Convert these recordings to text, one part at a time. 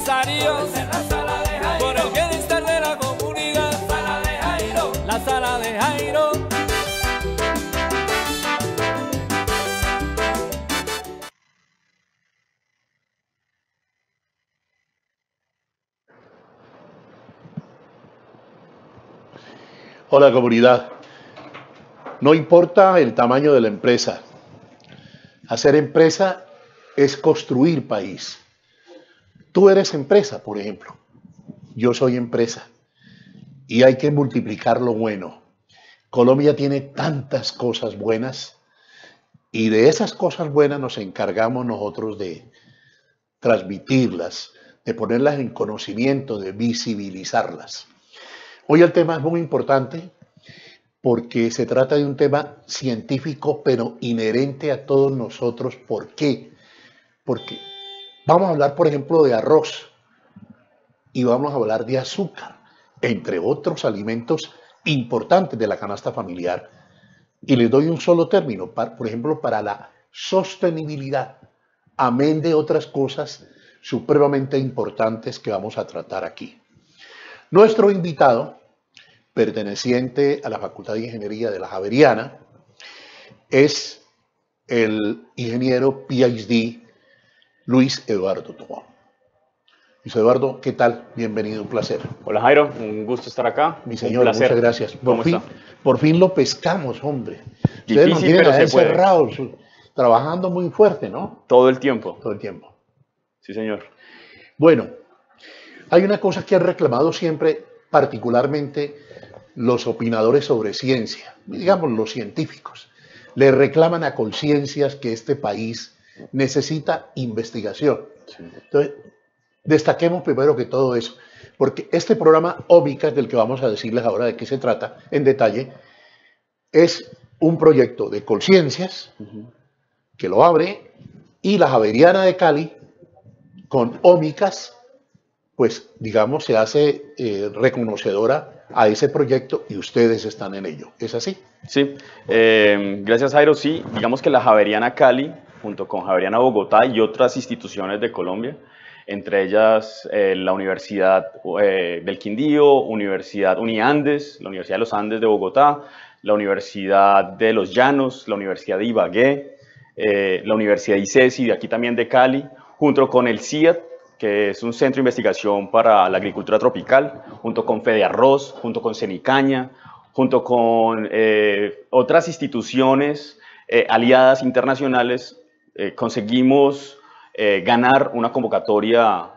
empresarios, por el bienestar de la comunidad. La sala de Jairo. Hola comunidad, no importa el tamaño de la empresa, hacer empresa es construir país. Tú eres empresa, por ejemplo, yo soy empresa y hay que multiplicar lo bueno. Colombia tiene tantas cosas buenas y de esas cosas buenas nos encargamos nosotros de transmitirlas, de ponerlas en conocimiento, de visibilizarlas. Hoy el tema es muy importante porque se trata de un tema científico, pero inherente a todos nosotros. ¿Por qué? Porque vamos a hablar, por ejemplo, de arroz y vamos a hablar de azúcar, entre otros alimentos importantes de la canasta familiar. Y les doy un solo término, por ejemplo, para la sostenibilidad, amén de otras cosas supremamente importantes que vamos a tratar aquí. Nuestro invitado, perteneciente a la Facultad de Ingeniería de la Javeriana, es el ingeniero PhD Luis Eduardo Tobón. Luis Eduardo, ¿qué tal? Bienvenido, un placer. Hola Jairo, un gusto estar acá. Mi señor, muchas gracias. Por fin lo pescamos, hombre. Ustedes nos tienen ahí encerrados, trabajando muy fuerte, ¿no? Todo el tiempo. Todo el tiempo. Sí, señor. Bueno, hay una cosa que han reclamado siempre, particularmente los opinadores sobre ciencia, digamos los científicos, le reclaman a Colciencias que este país necesita investigación. Sí. Entonces, destaquemos primero que todo eso, porque este programa Ómicas, del que vamos a decirles ahora de qué se trata en detalle, es un proyecto de Colciencias que lo abre y la Javeriana de Cali con Ómicas, pues digamos se hace reconocedora a ese proyecto y ustedes están en ello. ¿Es así? Sí, gracias Jairo. Sí, digamos que la Javeriana Cali, junto con Javeriana Bogotá y otras instituciones de Colombia, entre ellas la Universidad del Quindío, Universidad Uniandes, la Universidad de los Andes de Bogotá, la Universidad de los Llanos, la Universidad de Ibagué, la Universidad ICESI de aquí también de Cali, junto con el CIAT, que es un centro de investigación para la agricultura tropical, junto con FedeArroz, junto con Cenicaña, junto con otras instituciones aliadas internacionales, conseguimos ganar una convocatoria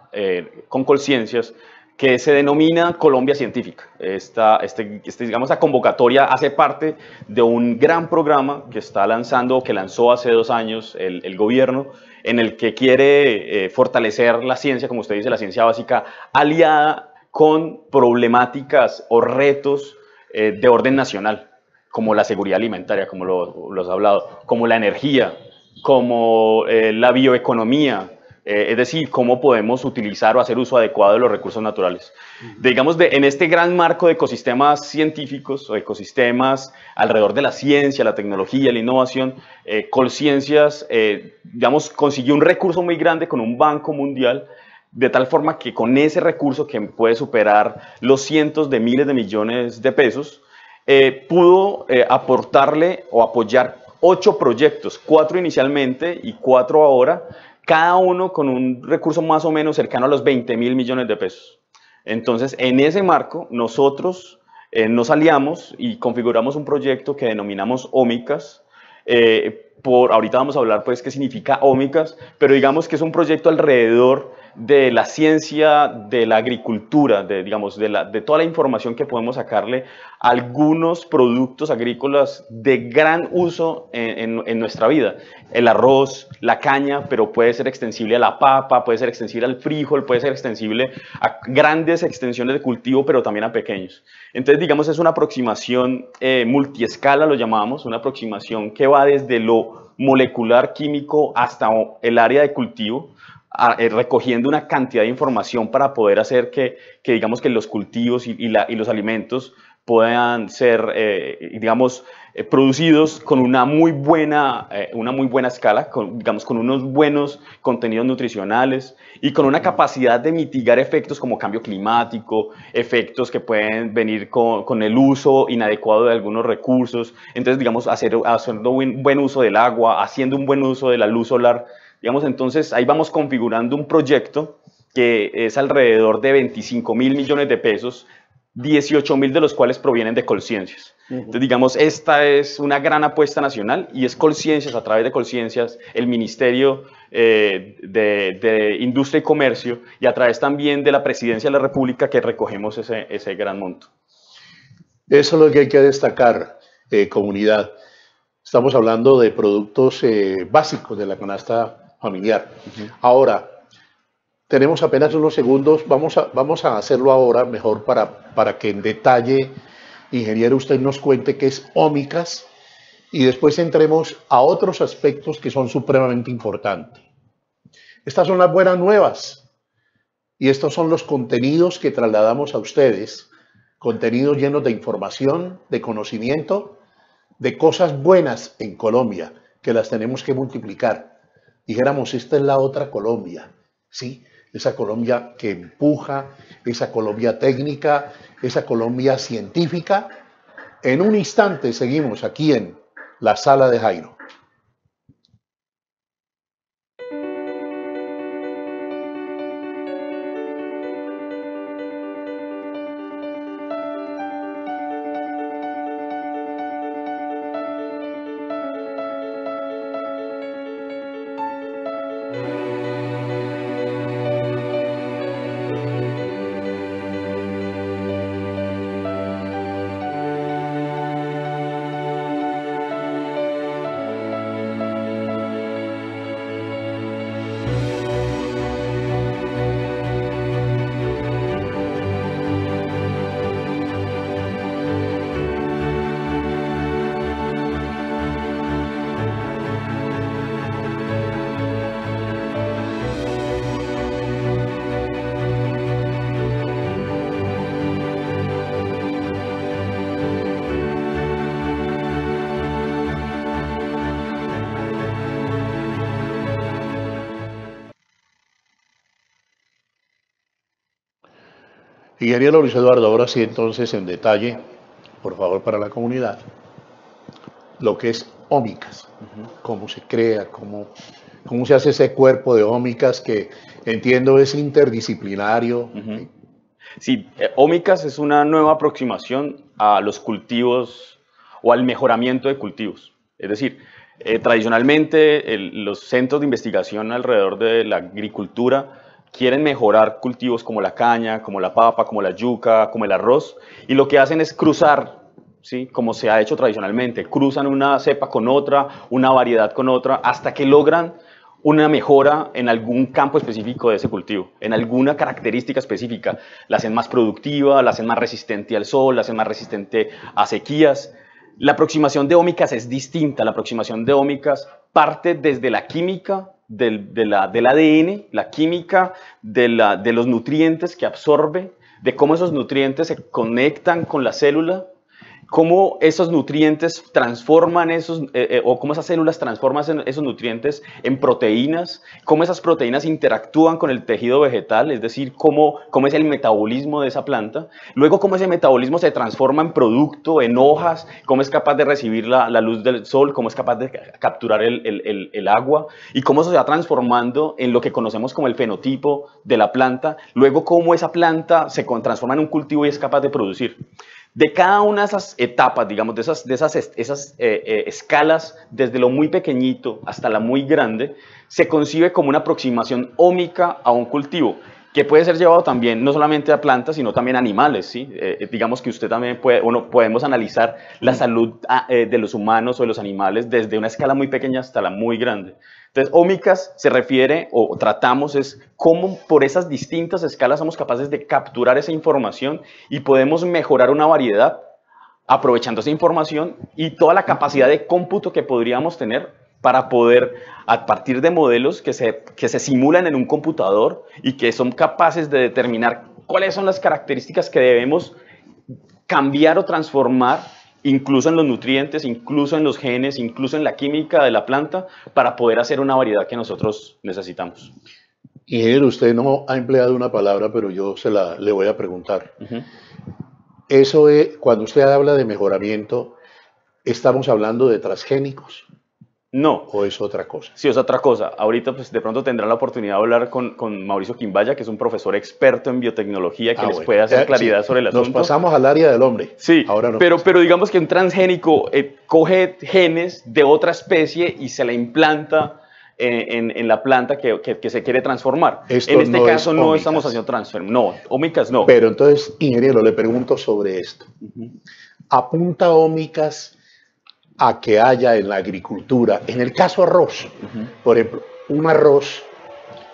con Colciencias que se denomina Colombia Científica. Digamos, esta convocatoria hace parte de un gran programa que está lanzando, que lanzó hace 2 años el gobierno, en el que quiere fortalecer la ciencia, como usted dice, la ciencia básica, aliada con problemáticas o retos de orden nacional, como la seguridad alimentaria, como lo has hablado, como la energía, como la bioeconomía, es decir, cómo podemos utilizar o hacer uso adecuado de los recursos naturales. Digamos, en este gran marco de ecosistemas científicos o ecosistemas alrededor de la ciencia, la tecnología, la innovación, Colciencias, digamos, consiguió un recurso muy grande con un banco mundial, de tal forma que con ese recurso, que puede superar los cientos de miles de millones de pesos, pudo aportarle o apoyar 8 proyectos, 4 inicialmente y 4 ahora, cada uno con un recurso más o menos cercano a los 20.000 millones de pesos. Entonces, en ese marco, nosotros nos aliamos y configuramos un proyecto que denominamos Ómicas. Ahorita vamos a hablar, pues, qué significa Ómicas, pero digamos que es un proyecto alrededor de la ciencia, de la agricultura, digamos, de toda la información que podemos sacarle a algunos productos agrícolas de gran uso en nuestra vida. El arroz, la caña, pero puede ser extensible a la papa, puede ser extensible al frijol, puede ser extensible a grandes extensiones de cultivo, pero también a pequeños. Entonces, digamos, es una aproximación multiescala, lo llamamos, una aproximación que va desde lo molecular, químico, hasta el área de cultivo, recogiendo una cantidad de información para poder hacer que digamos que los cultivos y los alimentos puedan ser, digamos, producidos con una muy buena escala, digamos, con unos buenos contenidos nutricionales y con una capacidad de mitigar efectos como cambio climático, efectos que pueden venir con el uso inadecuado de algunos recursos. Entonces, digamos, haciendo un buen uso del agua, haciendo un buen uso de la luz solar, digamos, entonces ahí vamos configurando un proyecto que es alrededor de 25.000 millones de pesos, 18.000 de los cuales provienen de Colciencias. Entonces, digamos, esta es una gran apuesta nacional y es Colciencias, a través de Colciencias, el Ministerio de Industria y Comercio y a través también de la Presidencia de la República que recogemos ese gran monto. Eso es lo que hay que destacar, comunidad. Estamos hablando de productos básicos de la canasta familiar. Ahora, tenemos apenas unos segundos, vamos a hacerlo ahora mejor para que en detalle, ingeniero, usted nos cuente qué es Ómicas y después entremos a otros aspectos que son supremamente importantes. Estas son las buenas nuevas y estos son los contenidos que trasladamos a ustedes, contenidos llenos de información, de conocimiento, de cosas buenas en Colombia, que las tenemos que multiplicar. Dijéramos, esta es la otra Colombia, ¿sí? Esa Colombia que empuja, esa Colombia técnica, esa Colombia científica. En un instante seguimos aquí en la Sala de Jairo. Ingeniero Luis Eduardo, ahora sí entonces en detalle, por favor, para la comunidad, lo que es Ómicas, cómo se crea, cómo se hace ese cuerpo de Ómicas que entiendo es interdisciplinario. Sí, Ómicas es una nueva aproximación a los cultivos o al mejoramiento de cultivos. Es decir, tradicionalmente los centros de investigación alrededor de la agricultura quieren mejorar cultivos como la caña, como la papa, como la yuca, como el arroz, y lo que hacen es cruzar, ¿sí? Como se ha hecho tradicionalmente, cruzan una cepa con otra, una variedad con otra, hasta que logran una mejora en algún campo específico de ese cultivo, en alguna característica específica. La hacen más productiva, la hacen más resistente al sol, la hacen más resistente a sequías. La aproximación de Ómicas es distinta. La aproximación de Ómicas parte desde la química del ADN, la química de los nutrientes que absorbe, de cómo esos nutrientes se conectan con la célula, cómo esos nutrientes transforman o cómo esas células transforman esos nutrientes en proteínas, cómo esas proteínas interactúan con el tejido vegetal, es decir, cómo es el metabolismo de esa planta, luego cómo ese metabolismo se transforma en producto, en hojas, cómo es capaz de recibir la luz del sol, cómo es capaz de capturar el agua y cómo eso se va transformando en lo que conocemos como el fenotipo de la planta, luego cómo esa planta se transforma en un cultivo y es capaz de producir. De cada una de esas etapas, digamos, de esas escalas, desde lo muy pequeñito hasta la muy grande, se concibe como una aproximación ómica a un cultivo, que puede ser llevado también no solamente a plantas, sino también a animales, ¿sí? Digamos que usted también podemos analizar la salud de los humanos o de los animales desde una escala muy pequeña hasta la muy grande. Entonces, Ómicas se refiere, o tratamos, es cómo por esas distintas escalas somos capaces de capturar esa información y podemos mejorar una variedad aprovechando esa información y toda la capacidad de cómputo que podríamos tener para poder, a partir de modelos que se simulan en un computador y que son capaces de determinar cuáles son las características que debemos cambiar o transformar incluso en los nutrientes, incluso en los genes, incluso en la química de la planta, para poder hacer una variedad que nosotros necesitamos. Ingeniero, usted no ha empleado una palabra, pero yo le voy a preguntar. Eso es, cuando usted habla de mejoramiento, ¿estamos hablando de transgénicos? No. ¿O es otra cosa? Sí, es otra cosa. Ahorita pues de pronto tendrán la oportunidad de hablar con Mauricio Quimbaya, que es un profesor experto en biotecnología, que les puede hacer claridad sobre el asunto. Nos pasamos al área del hombre. Sí, pero digamos que un transgénico coge genes de otra especie y se la implanta en la planta que se quiere transformar. En este caso no estamos haciendo transfer, no, ómicas no. Pero entonces, ingeniero, le pregunto sobre esto. ¿Apunta ómicas a que haya en la agricultura, en el caso arroz, por ejemplo, un arroz,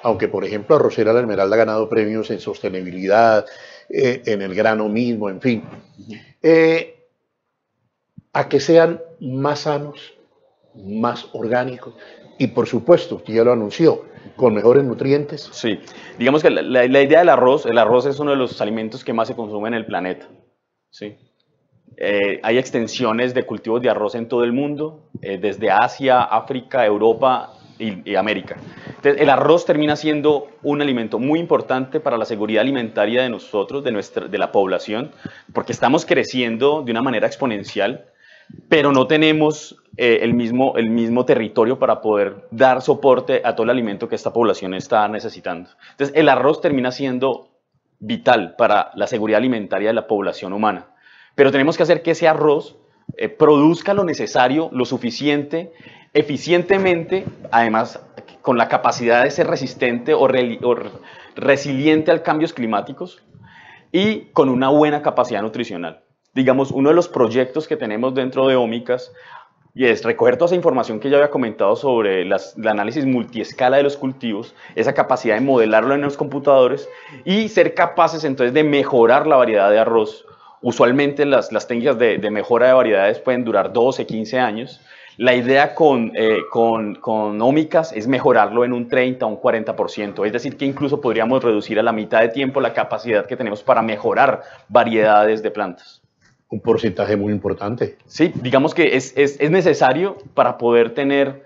aunque por ejemplo Arrocera La Esmeralda ha ganado premios en sostenibilidad, en el grano mismo, en fin, a que sean más sanos, más orgánicos y por supuesto, usted ya lo anunció, con mejores nutrientes? Sí, digamos que la idea del arroz, el arroz es uno de los alimentos que más se consumen en el planeta, ¿sí? Hay extensiones de cultivos de arroz en todo el mundo, desde Asia, África, Europa y América. Entonces, el arroz termina siendo un alimento muy importante para la seguridad alimentaria de nosotros, de la población, porque estamos creciendo de una manera exponencial, pero no tenemos el mismo territorio para poder dar soporte a todo el alimento que esta población está necesitando. Entonces, el arroz termina siendo vital para la seguridad alimentaria de la población humana. Pero tenemos que hacer que ese arroz produzca lo necesario, lo suficiente, eficientemente, además con la capacidad de ser resistente o resiliente a cambios climáticos y con una buena capacidad nutricional. Digamos, uno de los proyectos que tenemos dentro de Ómicas y es recoger toda esa información que ya había comentado sobre el análisis multiescala de los cultivos, esa capacidad de modelarlo en los computadores y ser capaces entonces de mejorar la variedad de arroz. Usualmente las técnicas de mejora de variedades pueden durar 12, 15 años. La idea con Ómicas es mejorarlo en un 30 o un 40%, es decir, que incluso podríamos reducir a la mitad de tiempo la capacidad que tenemos para mejorar variedades de plantas. Un porcentaje muy importante. Sí, digamos que es necesario para poder tener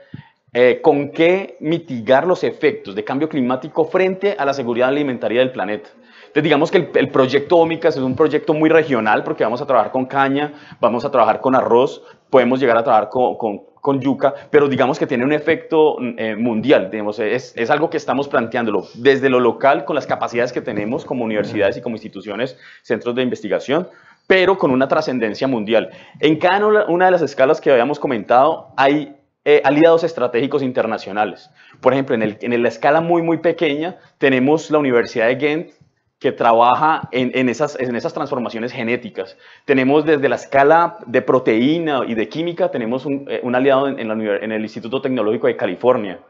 con qué mitigar los efectos de cambio climático frente a la seguridad alimentaria del planeta. Entonces, digamos que el proyecto Ómicas es un proyecto muy regional porque vamos a trabajar con caña, vamos a trabajar con arroz, podemos llegar a trabajar con yuca, pero digamos que tiene un efecto mundial. Digamos, es algo que estamos planteándolo desde lo local con las capacidades que tenemos como universidades y como instituciones, centros de investigación, pero con una trascendencia mundial. En cada una de las escalas que habíamos comentado hay aliados estratégicos internacionales. Por ejemplo, en la escala muy pequeña tenemos la Universidad de Ghent, que trabaja en esas transformaciones genéticas. Tenemos desde la escala de proteína y de química, tenemos un aliado en el Instituto Tecnológico de California.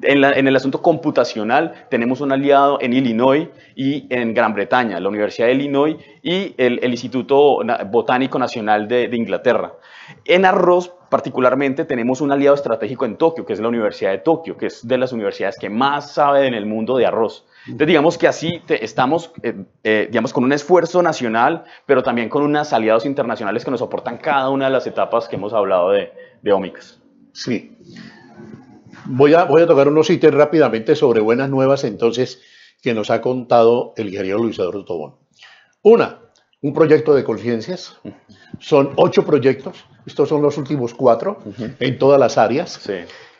En el asunto computacional, tenemos un aliado en Illinois y en Gran Bretaña, la Universidad de Illinois y el Instituto Botánico Nacional de Inglaterra. En arroz, particularmente, tenemos un aliado estratégico en Tokio, que es la Universidad de Tokio, que es de las universidades que más sabe en el mundo de arroz. Entonces, digamos que así estamos digamos, con un esfuerzo nacional, pero también con unos aliados internacionales que nos soportan cada una de las etapas que hemos hablado de Ómicas. Sí. Voy a tocar unos ítems rápidamente sobre buenas nuevas, entonces, que nos ha contado el ingeniero Luis Eduardo Tobón. Un proyecto de conciencias. Son 8 proyectos. Estos son los últimos 4 en todas las áreas. Sí.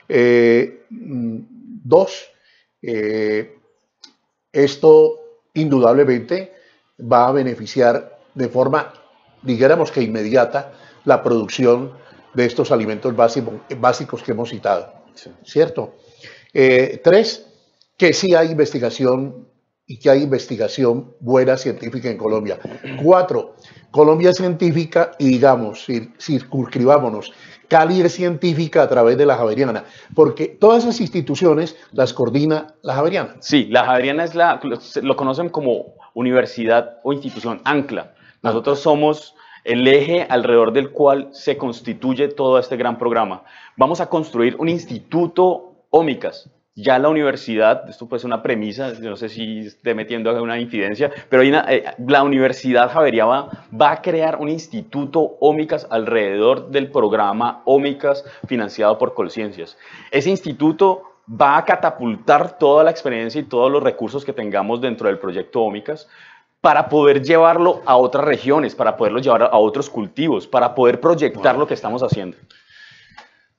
2, esto indudablemente va a beneficiar de forma, dijéramos que inmediata, la producción de estos alimentos básicos que hemos citado. Sí. ¿Cierto? 3, que sí hay investigación y que hay investigación buena científica en Colombia. 4, Colombia es científica y digamos, circunscribámonos, Cali es científica a través de la Javeriana, porque todas esas instituciones las coordina la Javeriana. Sí, la Javeriana lo conocen como universidad o institución ancla. Nosotros somos el eje alrededor del cual se constituye todo este gran programa. Vamos a construir un instituto Ómicas, Ya la universidad, esto puede ser una premisa, no sé si esté metiendo alguna infidencia, pero la Universidad Javeriana va a crear un instituto Ómicas alrededor del programa Ómicas financiado por Colciencias. Ese instituto va a catapultar toda la experiencia y todos los recursos que tengamos dentro del proyecto Ómicas para poder llevarlo a otras regiones, para poderlo llevar a otros cultivos, para poder proyectar lo que estamos haciendo.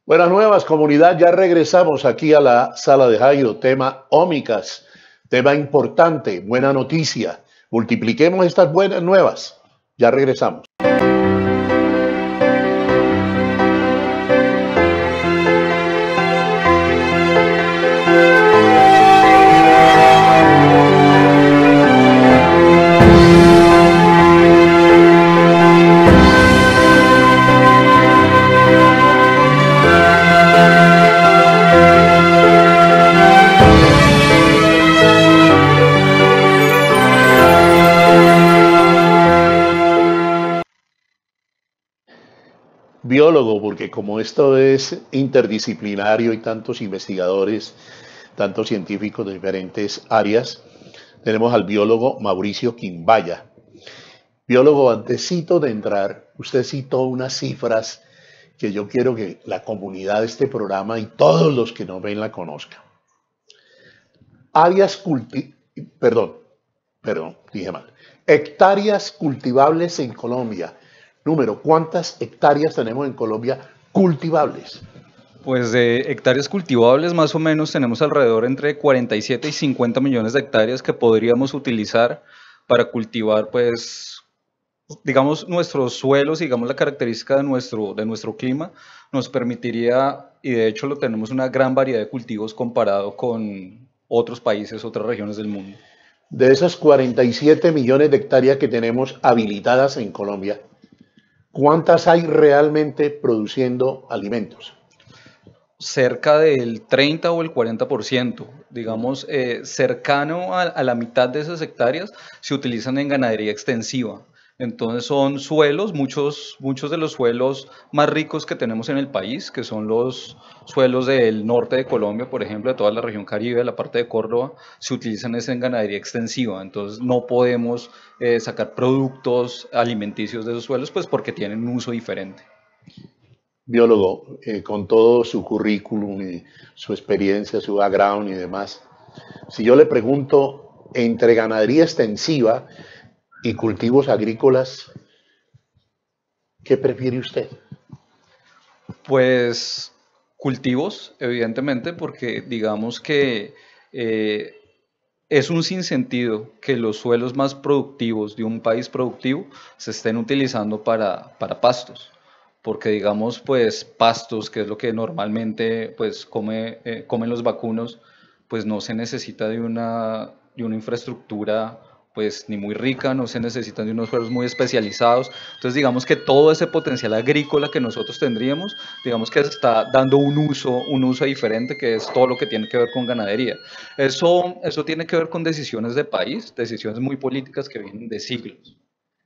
Buenas nuevas, comunidad. Ya regresamos aquí a la sala de Jairo. Tema Ómicas, tema importante, buena noticia. Multipliquemos estas buenas nuevas. Ya regresamos. Biólogo, porque como esto es interdisciplinario y tantos investigadores, tantos científicos de diferentes áreas, tenemos al biólogo Mauricio Quimbaya. Biólogo, antesito de entrar, usted citó unas cifras que yo quiero que la comunidad de este programa y todos los que nos ven la conozcan. Hectáreas cultivables en Colombia. Número, ¿cuántas hectáreas tenemos en Colombia cultivables? Pues de hectáreas cultivables más o menos tenemos alrededor entre 47 y 50 millones de hectáreas que podríamos utilizar para cultivar, pues, digamos, nuestros suelos, digamos, la característica de nuestro clima nos permitiría, y de hecho lo tenemos una gran variedad de cultivos comparado con otros países, otras regiones del mundo. De esas 47 millones de hectáreas que tenemos habilitadas en Colombia, ¿cuántas hay realmente produciendo alimentos? Cerca del 30 o el 40%, digamos, cercano a la mitad de esas hectáreas se utilizan en ganadería extensiva. Entonces son suelos, muchos de los suelos más ricos que tenemos en el país, que son los suelos del norte de Colombia, por ejemplo, de toda la región Caribe, la parte de Córdoba, se utilizan en ganadería extensiva. Entonces no podemos sacar productos alimenticios de esos suelos, pues porque tienen un uso diferente. Biólogo, con todo su currículum y su experiencia, su background y demás, si yo le pregunto entre ganadería extensiva y cultivos agrícolas, ¿qué prefiere usted? Pues cultivos, evidentemente, porque digamos que es un sinsentido que los suelos más productivos de un país productivo se estén utilizando para pastos. Porque digamos, pues pastos, que es lo que normalmente pues comen los vacunos, pues no se necesita de una infraestructura pues ni muy rica, no se necesitan de unos suelos muy especializados. Entonces digamos que todo ese potencial agrícola que nosotros tendríamos, digamos que se está dando un uso diferente, que es todo lo que tiene que ver con ganadería. Eso tiene que ver con decisiones de país, decisiones muy políticas que vienen de siglos.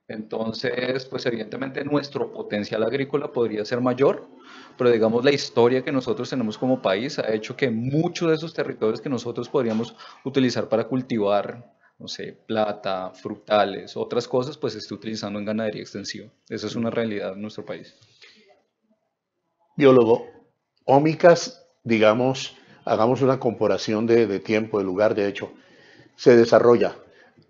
Entonces, pues evidentemente nuestro potencial agrícola podría ser mayor, pero digamos la historia que nosotros tenemos como país ha hecho que muchos de esos territorios que nosotros podríamos utilizar para cultivar, no sé, plata, frutales, otras cosas, pues se esté utilizando en ganadería extensiva. Esa es una realidad en nuestro país. Biólogo, Ómicas, digamos, hagamos una comparación de tiempo, de lugar, de hecho, se desarrolla.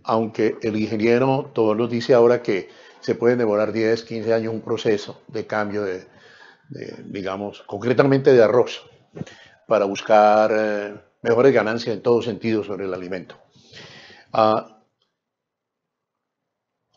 Aunque el ingeniero todos nos dice ahora que se puede demorar 10, 15 años un proceso de cambio digamos, concretamente de arroz, para buscar mejores ganancias en todo sentido sobre el alimento.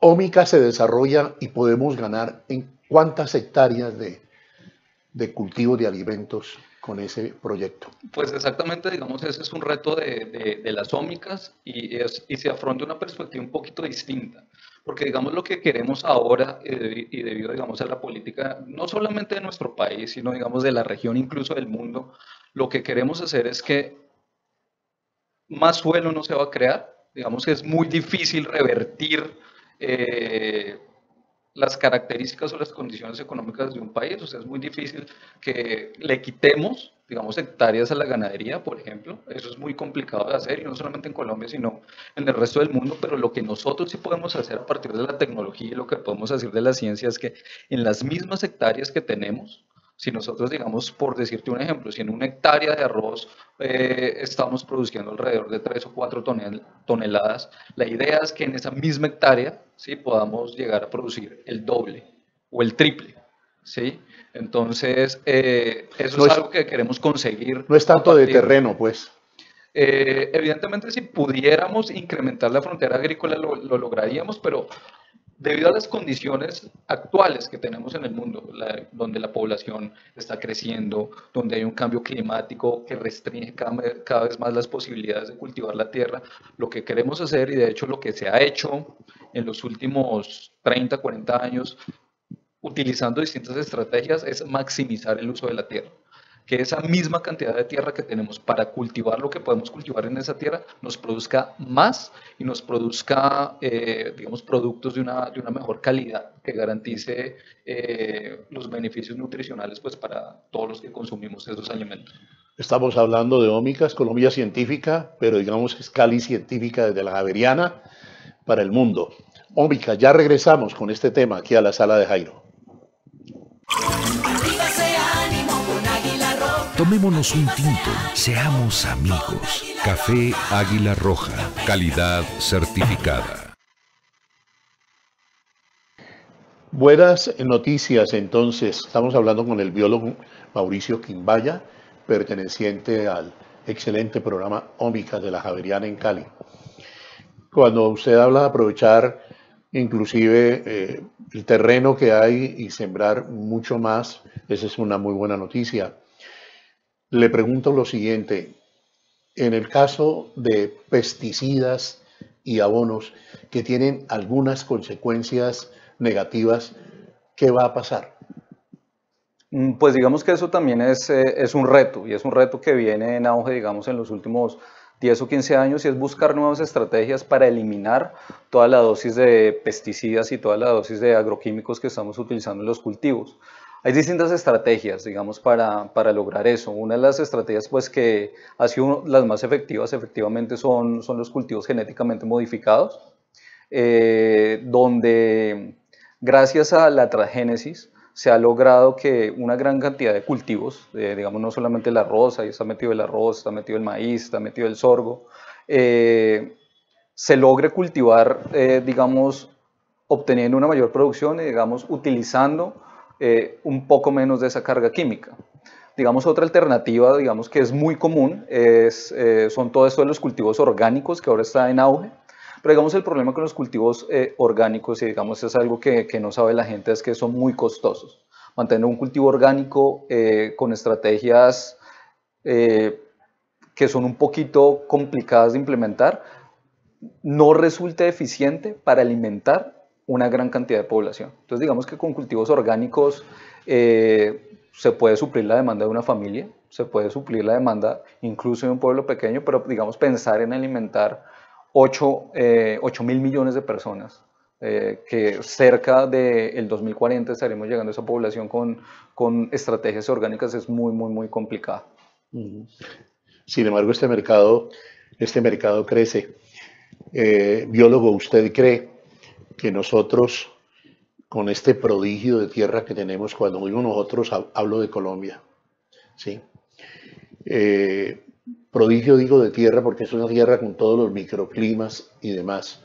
Ómica se desarrolla y podemos ganar en cuántas hectáreas de cultivo de alimentos con ese proyecto. Pues exactamente, digamos, ese es un reto de las ómicas y se afronta una perspectiva un poquito distinta, porque digamos lo que queremos ahora y debido digamos a la política, no solamente de nuestro país, sino digamos de la región, incluso del mundo, lo que queremos hacer es que más suelo no se va a crear, digamos que es muy difícil revertir las características o las condiciones económicas de un país, o sea, es muy difícil que le quitemos digamos, hectáreas a la ganadería, por ejemplo. Eso es muy complicado de hacer, y no solamente en Colombia, sino en el resto del mundo, pero lo que nosotros sí podemos hacer a partir de la tecnología y lo que podemos hacer de la ciencia es que en las mismas hectáreas que tenemos, si nosotros, digamos, por decirte un ejemplo, si en una hectárea de arroz estamos produciendo alrededor de 3 o 4 toneladas, la idea es que en esa misma hectárea, ¿sí?, podamos llegar a producir el doble o el triple, ¿sí? Entonces, eso No es es, algo que queremos conseguir no es a tanto de partir. terreno, pues. Evidentemente, si pudiéramos incrementar la frontera agrícola, lo lograríamos, pero debido a las condiciones actuales que tenemos en el mundo, donde la población está creciendo, donde hay un cambio climático que restringe cada vez más las posibilidades de cultivar la tierra, lo que queremos hacer, y de hecho lo que se ha hecho en los últimos 30, 40 años, utilizando distintas estrategias, es maximizar el uso de la tierra. Que esa misma cantidad de tierra que tenemos para cultivar lo que podemos cultivar en esa tierra nos produzca más y nos produzca, digamos, productos de una mejor calidad que garantice los beneficios nutricionales, pues, para todos los que consumimos esos alimentos. Estamos hablando de Ómicas, Colombia Científica, pero digamos es Cali Científica desde la Javeriana para el mundo. Ómicas, ya regresamos con este tema aquí a la sala de Jairo. Tomémonos un tinto, seamos amigos. Café Águila Roja, calidad certificada. Buenas noticias, entonces. Estamos hablando con el biólogo Mauricio Quimbaya, perteneciente al excelente programa Ómicas de la Javeriana en Cali. Cuando usted habla de aprovechar inclusive el terreno que hay y sembrar mucho más, esa es una muy buena noticia. Le pregunto lo siguiente, en el caso de pesticidas y abonos que tienen algunas consecuencias negativas, ¿qué va a pasar? Pues digamos que eso también es un reto, y es un reto que viene en auge, digamos, en los últimos 10 o 15 años, y es buscar nuevas estrategias para eliminar toda la dosis de pesticidas y toda la dosis de agroquímicos que estamos utilizando en los cultivos. Hay distintas estrategias, digamos, para lograr eso. Una de las estrategias, pues, que ha sido las más efectivas, efectivamente, son los cultivos genéticamente modificados, donde gracias a la transgénesis se ha logrado que una gran cantidad de cultivos, digamos, no solamente el arroz, ahí está metido el arroz, está metido el maíz, está metido el sorgo, se logre cultivar, digamos, obteniendo una mayor producción y, digamos, utilizando un poco menos de esa carga química. Digamos, otra alternativa, digamos, que es muy común, son todo esto de los cultivos orgánicos, que ahora está en auge. Pero, digamos, el problema con los cultivos orgánicos, y digamos, es algo que no sabe la gente, es que son muy costosos. Mantener un cultivo orgánico con estrategias que son un poquito complicadas de implementar, no resulta eficiente para alimentar una gran cantidad de población. Entonces, digamos que con cultivos orgánicos se puede suplir la demanda de una familia, se puede suplir la demanda incluso de un pueblo pequeño, pero, digamos, pensar en alimentar 8.000 millones de personas, que cerca del 2040 estaremos llegando a esa población con estrategias orgánicas, es muy, muy, muy complicado. Sin embargo, este mercado crece. Biólogo, ¿usted cree que nosotros, con este prodigio de tierra que tenemos, cuando digo nosotros, hablo de Colombia, ¿sí? Prodigio digo de tierra porque es una tierra con todos los microclimas y demás,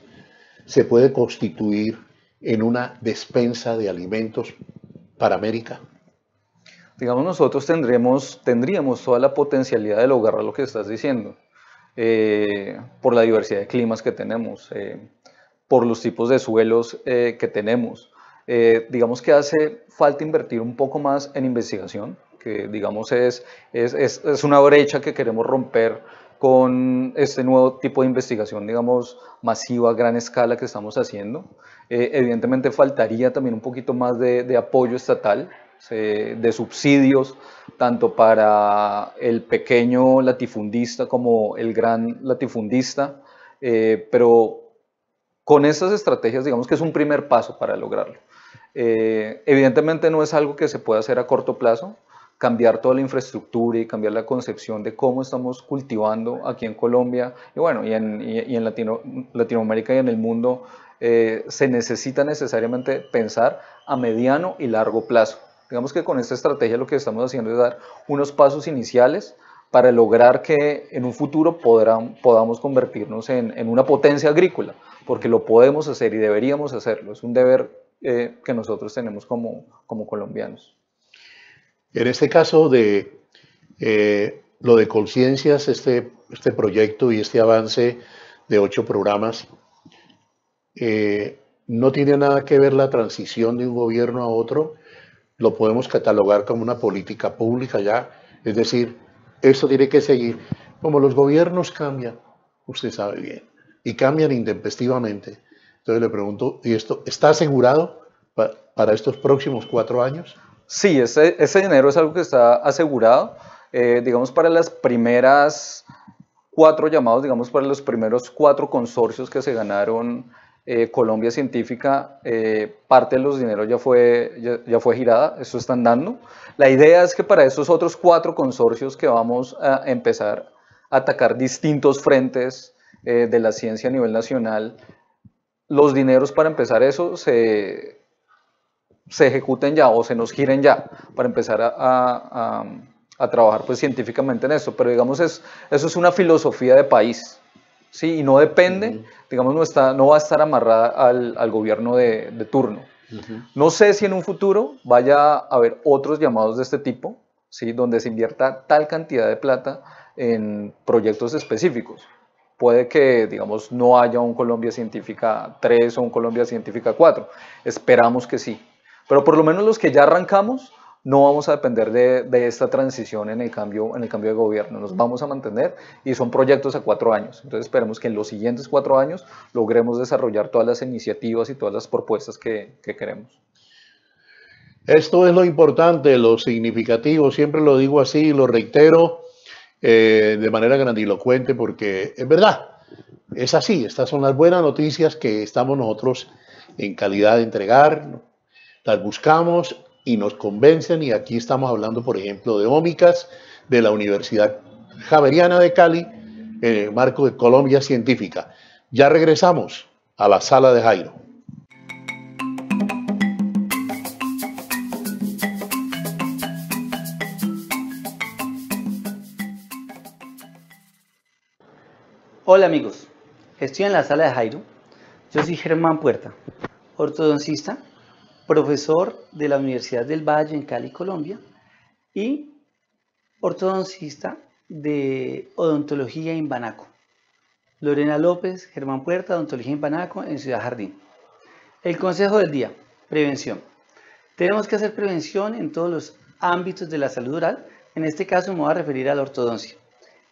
se puede constituir en una despensa de alimentos para América? Digamos, nosotros tendríamos toda la potencialidad de lograr lo que estás diciendo, por la diversidad de climas que tenemos, por los tipos de suelos que tenemos. Digamos que hace falta invertir un poco más en investigación, que, digamos, es una brecha que queremos romper con este nuevo tipo de investigación, digamos, masiva, a gran escala que estamos haciendo. Evidentemente faltaría también un poquito más de apoyo estatal, de subsidios, tanto para el pequeño latifundista como el gran latifundista, pero con estas estrategias, digamos que es un primer paso para lograrlo. Evidentemente no es algo que se pueda hacer a corto plazo, cambiar toda la infraestructura y cambiar la concepción de cómo estamos cultivando aquí en Colombia y bueno, y en Latinoamérica y en el mundo, se necesita necesariamente pensar a mediano y largo plazo. Digamos que con esta estrategia lo que estamos haciendo es dar unos pasos iniciales para lograr que en un futuro podamos convertirnos en una potencia agrícola, porque lo podemos hacer y deberíamos hacerlo. Es un deber que nosotros tenemos como colombianos. En este caso de lo de Colciencias, este proyecto y este avance de 8 programas, no tiene nada que ver la transición de un gobierno a otro, lo podemos catalogar como una política pública ya, es decir, esto tiene que seguir. Como los gobiernos cambian, usted sabe bien, y cambian intempestivamente. Entonces le pregunto, ¿y esto está asegurado para estos próximos 4 años? Sí, ese dinero es algo que está asegurado, digamos, para las primeras 4 llamados, digamos, para los primeros 4 consorcios que se ganaron Colombia Científica, parte de los dineros ya fue girada, eso están dando. La idea es que para esos otros 4 consorcios que vamos a empezar a atacar distintos frentes de la ciencia a nivel nacional, los dineros para empezar eso se ejecuten ya o se nos giren ya para empezar a trabajar pues científicamente en esto, pero digamos eso es una filosofía de país, ¿sí? Y no depende, digamos no va a estar amarrada al gobierno de turno. No sé si en un futuro vaya a haber otros llamados de este tipo, ¿sí? Donde se invierta tal cantidad de plata en proyectos específicos. Puede que, digamos, no haya un Colombia Científica 3 o un Colombia Científica 4. Esperamos que sí. Pero por lo menos los que ya arrancamos, no vamos a depender de esta transición en el cambio de gobierno. Nos vamos a mantener y son proyectos a 4 años. Entonces esperemos que en los siguientes 4 años logremos desarrollar todas las iniciativas y todas las propuestas que queremos. Esto es lo importante, lo significativo. Siempre lo digo así, lo reitero de manera grandilocuente porque es verdad, es así. Estas son las buenas noticias que estamos nosotros en calidad de entregar. Las buscamos y nos convencen y aquí estamos hablando, por ejemplo, de ómicas de la Universidad Javeriana de Cali en el marco de Colombia Científica. Ya regresamos a la sala de Jairo. Hola amigos, estoy en la sala de Jairo. Yo soy Germán Puerta, ortodoncista, profesor de la Universidad del Valle en Cali, Colombia, y ortodoncista de odontología en Banaco. Lorena López, Germán Puerta, odontología en Banaco, en Ciudad Jardín. El consejo del día, prevención. Tenemos que hacer prevención en todos los ámbitos de la salud oral. En este caso me voy a referir a la ortodoncia.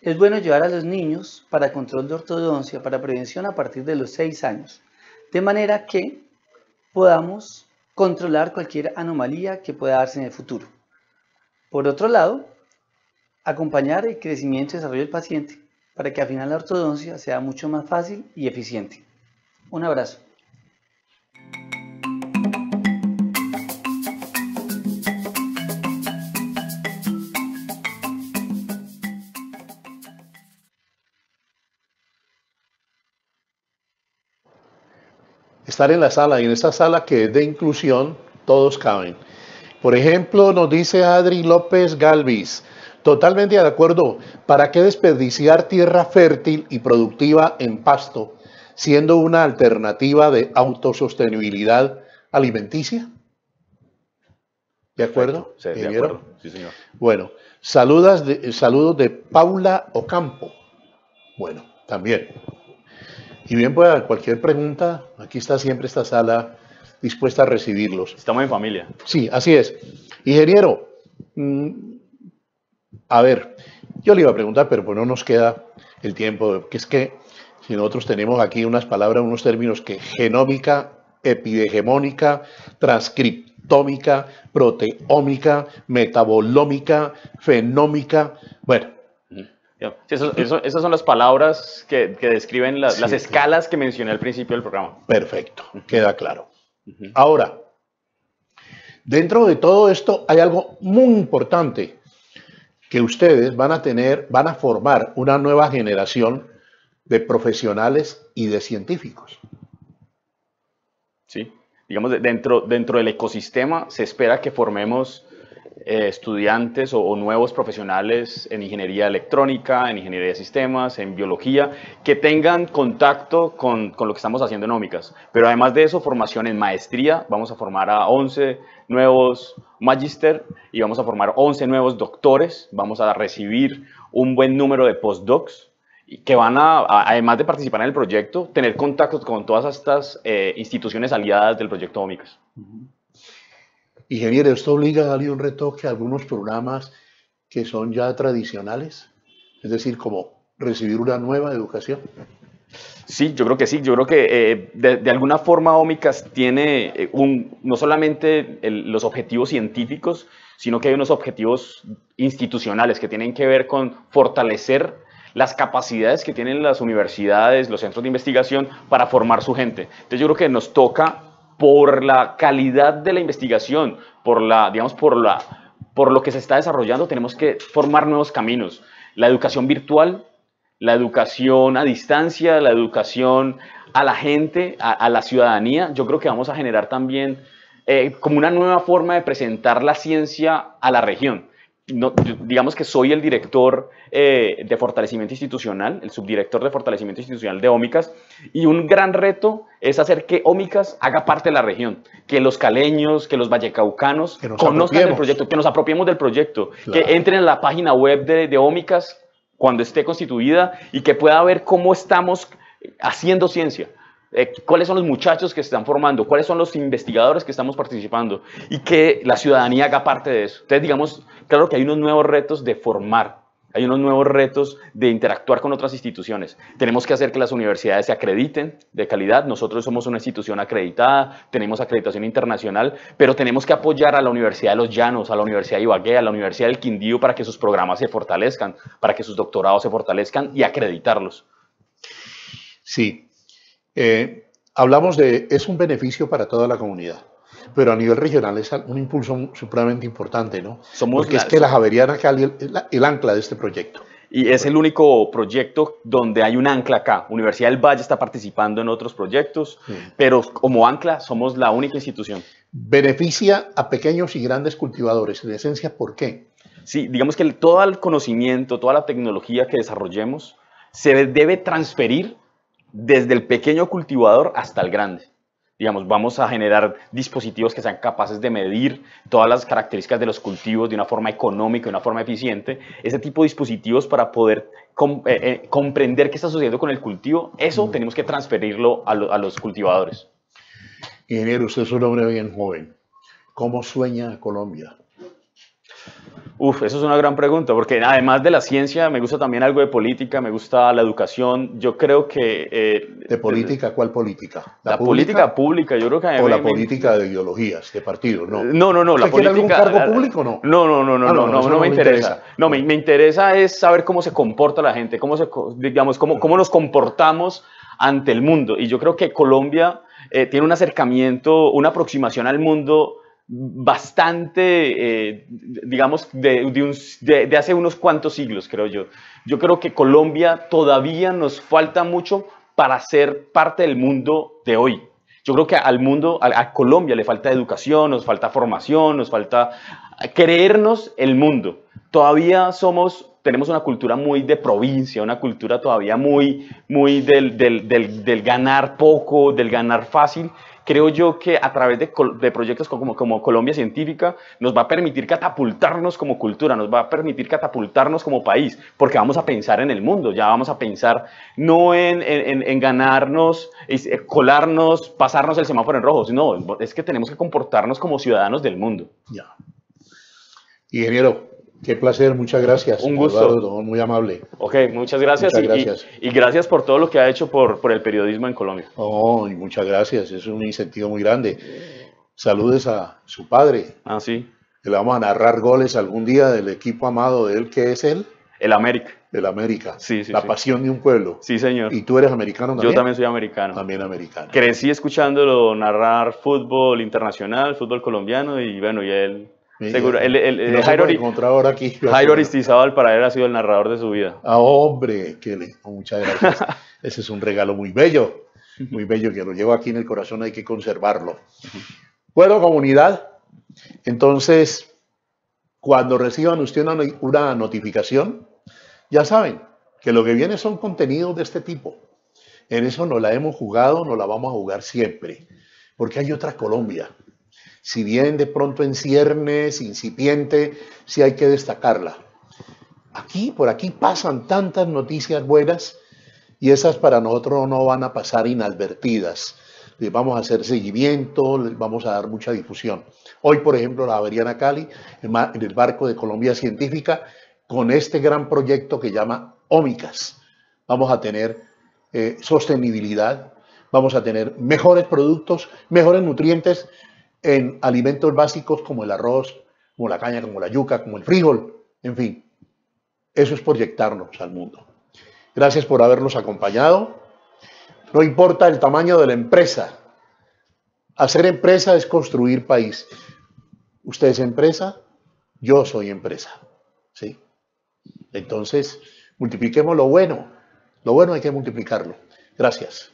Es bueno llevar a los niños para control de ortodoncia, para prevención a partir de los 6 años, de manera que podamos controlar cualquier anomalía que pueda darse en el futuro. Por otro lado, acompañar el crecimiento y desarrollo del paciente para que al final la ortodoncia sea mucho más fácil y eficiente. Un abrazo. Estar en la sala y en esta sala que es de inclusión, todos caben. Por ejemplo, nos dice Adri López Galvis, totalmente de acuerdo, ¿para qué desperdiciar tierra fértil y productiva en pasto, siendo una alternativa de autosostenibilidad alimenticia? ¿De acuerdo? Sí, de acuerdo, sí señor. Bueno, saludos de Paula Ocampo. Bueno, también. Y bien, pues cualquier pregunta, aquí está siempre esta sala dispuesta a recibirlos. Estamos en familia. Sí, así es. Ingeniero, a ver, yo le iba a preguntar, pero pues no nos queda el tiempo, que es que si nosotros tenemos aquí unas palabras, unos términos que genómica, epihegemónica, transcriptómica, proteómica, metabolómica, fenómica, bueno. Sí, esas son las palabras que describen las escalas que mencioné al principio del programa. Perfecto, queda claro. Ahora, Dentro de todo esto hay algo muy importante que ustedes van a formar una nueva generación de profesionales y de científicos. Sí, digamos, dentro del ecosistema se espera que formemos estudiantes o nuevos profesionales en ingeniería electrónica, en ingeniería de sistemas, en biología, que tengan contacto con lo que estamos haciendo en Ómicas. Pero además de eso, formación en maestría, vamos a formar a 11 nuevos magíster y vamos a formar 11 nuevos doctores, vamos a recibir un buen número de postdocs que van además de participar en el proyecto, tener contacto con todas estas instituciones aliadas del proyecto Ómicas. Ingeniero, ¿esto obliga a darle un retoque a algunos programas que son ya tradicionales? Es decir, como recibir una nueva educación. Sí, yo creo que sí. Yo creo que de alguna forma Ómicas tiene no solamente los objetivos científicos, sino que hay unos objetivos institucionales que tienen que ver con fortalecer las capacidades que tienen las universidades, los centros de investigación para formar su gente. Entonces yo creo que nos toca, por la calidad de la investigación, por lo que se está desarrollando, tenemos que formar nuevos caminos. La educación virtual, la educación a distancia, la educación a la gente, a la ciudadanía, yo creo que vamos a generar también como una nueva forma de presentar la ciencia a la región. Digamos que soy el director de fortalecimiento institucional, el subdirector de fortalecimiento institucional de Ómicas, y un gran reto es hacer que Ómicas haga parte de la región, que los caleños, que los vallecaucanos conozcan el proyecto, que nos apropiemos del proyecto, claro, que entren en la página web de Ómicas cuando esté constituida y que pueda ver cómo estamos haciendo ciencia. Cuáles son los muchachos que se están formando, cuáles son los investigadores que estamos participando y que la ciudadanía haga parte de eso. Entonces, digamos, claro que hay unos nuevos retos de formar, hay unos nuevos retos de interactuar con otras instituciones. Tenemos que hacer que las universidades se acrediten de calidad. Nosotros somos una institución acreditada, tenemos acreditación internacional, pero tenemos que apoyar a la Universidad de los Llanos, a la Universidad de Ibagué, a la Universidad del Quindío para que sus programas se fortalezcan, para que sus doctorados se fortalezcan y acreditarlos. Sí. Hablamos es un beneficio para toda la comunidad, pero a nivel regional es un impulso supremamente importante, ¿no? Porque es que la Javeriana Cali es el ancla de este proyecto. Y es el único proyecto donde hay un ancla acá. Universidad del Valle está participando en otros proyectos, pero como ancla somos la única institución. Beneficia a pequeños y grandes cultivadores. En esencia, ¿por qué? Sí, digamos que todo el conocimiento, toda la tecnología que desarrollemos se debe transferir desde el pequeño cultivador hasta el grande. Digamos, vamos a generar dispositivos que sean capaces de medir todas las características de los cultivos de una forma económica, de una forma eficiente. Ese tipo de dispositivos para poder comprender qué está sucediendo con el cultivo, eso tenemos que transferirlo a los cultivadores. Ingeniero, usted es un hombre bien joven. ¿Cómo sueña Colombia? Uf, eso es una gran pregunta, porque además de la ciencia, me gusta también algo de política, me gusta la educación. Yo creo que... ¿De política? ¿Cuál política? ¿La política pública? Yo creo que... ¿O la política de ideologías, de partidos? No, no. ¿Usted quiere algún cargo público o no? No me interesa. No, me interesa es saber cómo se comporta la gente, cómo nos comportamos ante el mundo. Y yo creo que Colombia tiene un acercamiento, una aproximación al mundo bastante, digamos, de hace unos cuantos siglos, creo yo. Yo creo que Colombia todavía nos falta mucho para ser parte del mundo de hoy. Yo creo que a Colombia le falta educación, nos falta formación, nos falta creernos el mundo. Todavía tenemos una cultura muy de provincia, una cultura todavía muy del ganar poco, del ganar fácil. Creo yo que a través de proyectos como Colombia Científica nos va a permitir catapultarnos como cultura, nos va a permitir catapultarnos como país, porque vamos a pensar en el mundo, ya vamos a pensar no en ganarnos, colarnos, pasarnos el semáforo en rojo, sino es que tenemos que comportarnos como ciudadanos del mundo. Ya. Ingeniero, qué placer, muchas gracias. Un gusto. Eduardo, muy amable. Ok, muchas gracias. Muchas gracias. Y gracias por todo lo que ha hecho por el periodismo en Colombia. Oh, y muchas gracias, es un incentivo muy grande. Saludes a su padre. Ah, sí. Le vamos a narrar goles algún día del equipo amado de él, ¿qué es él? El América. El América. Sí, sí, La sí. pasión de un pueblo. Sí, señor. ¿Y tú eres americano también? Yo también soy americano. También americano. Crecí escuchándolo narrar fútbol internacional, fútbol colombiano y bueno, y él, seguro, Y no se Jairo, puede encontrar ahora aquí. Jairo Aristizábal para él ha sido el narrador de su vida. Ah, hombre, muchas gracias. Ese es un regalo muy bello que lo llevo aquí en el corazón, hay que conservarlo. Bueno, comunidad, entonces, cuando reciban usted una notificación, ya saben que lo que viene son contenidos de este tipo. En eso no la hemos jugado, no la vamos a jugar siempre, porque hay otra Colombia. Si bien de pronto en ciernes, incipiente, sí hay que destacarla. Por aquí pasan tantas noticias buenas y esas para nosotros no van a pasar inadvertidas. Les vamos a hacer seguimiento, les vamos a dar mucha difusión. Hoy, por ejemplo, la Javeriana Cali, en el barco de Colombia Científica, con este gran proyecto que llama Ómicas. Vamos a tener sostenibilidad, vamos a tener mejores productos, mejores nutrientes en alimentos básicos como el arroz, como la caña, como la yuca, como el frijol, en fin. Eso es proyectarnos al mundo. Gracias por habernos acompañado. No importa el tamaño de la empresa. Hacer empresa es construir país. Usted es empresa, yo soy empresa. ¿Sí? Entonces, multipliquemos lo bueno. Lo bueno hay que multiplicarlo. Gracias.